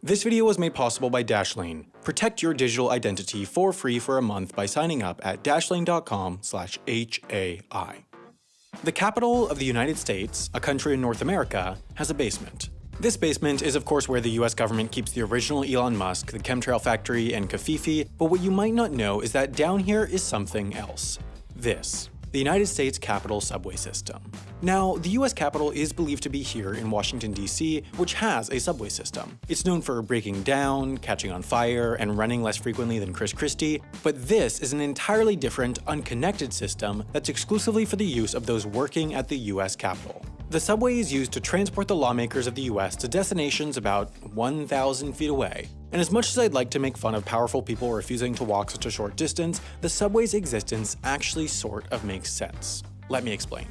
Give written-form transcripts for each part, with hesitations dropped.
This video was made possible by Dashlane. Protect your digital identity for free for a month by signing up at dashlane.com/HAI. The capital of the United States, a country in North America, has a basement. This basement is of course where the US government keeps the original Elon Musk, the chemtrail factory, and Kafifi, but what you might not know is that down here is something else. This. The United States Capitol subway system. Now, the US Capitol is believed to be here in Washington, D.C., which has a subway system. It's known for breaking down, catching on fire, and running less frequently than Chris Christie, but this is an entirely different, unconnected system that's exclusively for the use of those working at the US Capitol. The subway is used to transport the lawmakers of the US to destinations about 1,000 feet away. And as much as I'd like to make fun of powerful people refusing to walk such a short distance, the subway's existence actually sort of makes sense. Let me explain.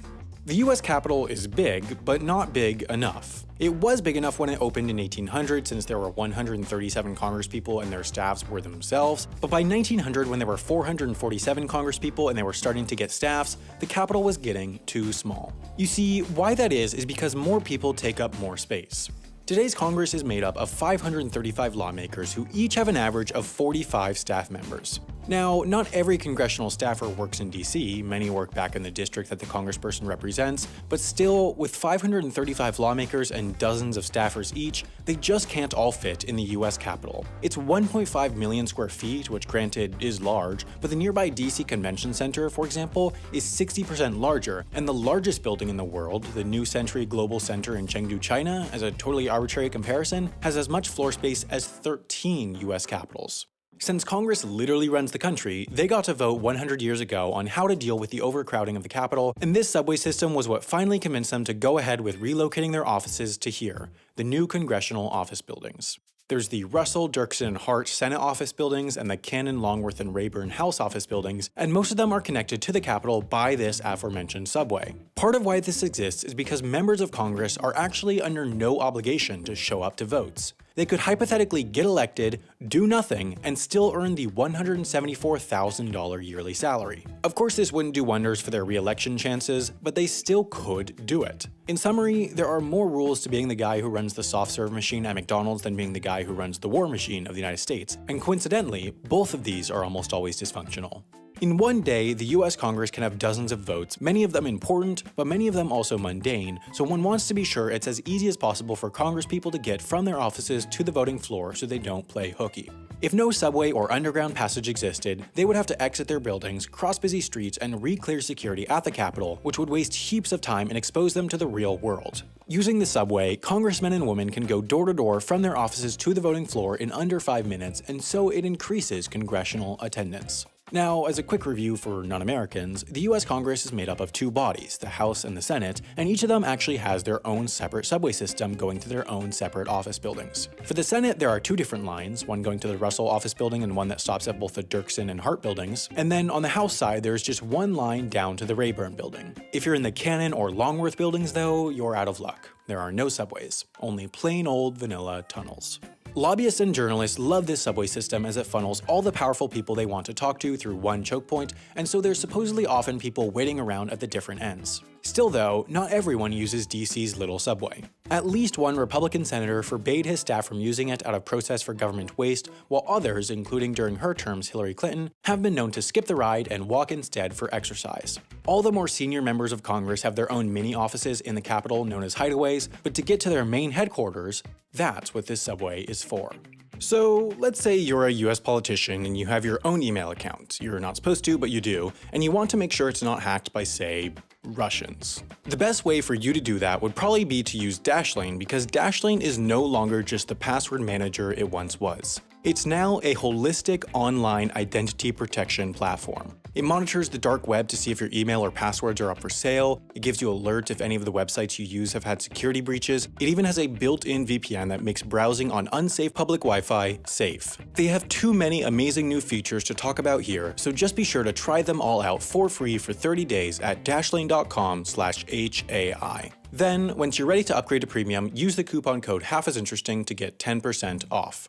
The US Capitol is big, but not big enough. It was big enough when it opened in 1800 since there were 137 congresspeople and their staffs were themselves, but by 1900 when there were 447 congresspeople and they were starting to get staffs, the Capitol was getting too small. You see, why that is because more people take up more space. Today's Congress is made up of 535 lawmakers who each have an average of 45 staff members. Now, not every congressional staffer works in DC, many work back in the district that the congressperson represents, but still, with 535 lawmakers and dozens of staffers each, they just can't all fit in the US Capitol. It's 1.5 million square feet, which granted is large, but the nearby DC Convention Center, for example, is 60% larger, and the largest building in the world, the New Century Global Center in Chengdu, China, as a totally arbitrary comparison, has as much floor space as 13 US capitals. Since Congress literally runs the country, they got to vote 100 years ago on how to deal with the overcrowding of the Capitol, and this subway system was what finally convinced them to go ahead with relocating their offices to here, the new congressional office buildings. There's the Russell, Dirksen, and Hart Senate office buildings and the Cannon, Longworth, and Rayburn House office buildings, and most of them are connected to the Capitol by this aforementioned subway. Part of why this exists is because members of Congress are actually under no obligation to show up to votes. They could hypothetically get elected, do nothing, and still earn the $174,000 yearly salary. Of course, this wouldn't do wonders for their re-election chances, but they still could do it. In summary, there are more rules to being the guy who runs the soft serve machine at McDonald's than being the guy who runs the war machine of the United States, and coincidentally, both of these are almost always dysfunctional. In one day, the US Congress can have dozens of votes, many of them important, but many of them also mundane, so one wants to be sure it's as easy as possible for Congresspeople to get from their offices to the voting floor so they don't play hooky. If no subway or underground passage existed, they would have to exit their buildings, cross busy streets, and re-clear security at the Capitol, which would waste heaps of time and expose them to the real world. Using the subway, congressmen and women can go door to door from their offices to the voting floor in under 5 minutes, and so it increases congressional attendance. Now, as a quick review for non-Americans, the US Congress is made up of two bodies, the House and the Senate, and each of them actually has their own separate subway system going to their own separate office buildings. For the Senate, there are two different lines, one going to the Russell office building and one that stops at both the Dirksen and Hart buildings, and then on the House side, there's just one line down to the Rayburn building. If you're in the Cannon or Longworth buildings though, you're out of luck. There are no subways, only plain old vanilla tunnels. Lobbyists and journalists love this subway system as it funnels all the powerful people they want to talk to through one choke point, and so there's supposedly often people waiting around at the different ends. Still though, not everyone uses DC's little subway. At least one Republican senator forbade his staff from using it out of protest for government waste, while others, including during her terms Hillary Clinton, have been known to skip the ride and walk instead for exercise. All the more senior members of Congress have their own mini offices in the Capitol known as hideaways, but to get to their main headquarters, that's what this subway is for. So let's say you're a US politician and you have your own email account. You're not supposed to, but you do, and you want to make sure it's not hacked by, say, Russians. The best way for you to do that would probably be to use Dashlane, because Dashlane is no longer just the password manager it once was. It's now a holistic online identity protection platform. It monitors the dark web to see if your email or passwords are up for sale. It gives you alerts if any of the websites you use have had security breaches. It even has a built-in VPN that makes browsing on unsafe public Wi-Fi safe. They have too many amazing new features to talk about here, so just be sure to try them all out for free for 30 days at dashlane.com/HAI. Then, once you're ready to upgrade to premium, use the coupon code halfasinteresting to get 10% off.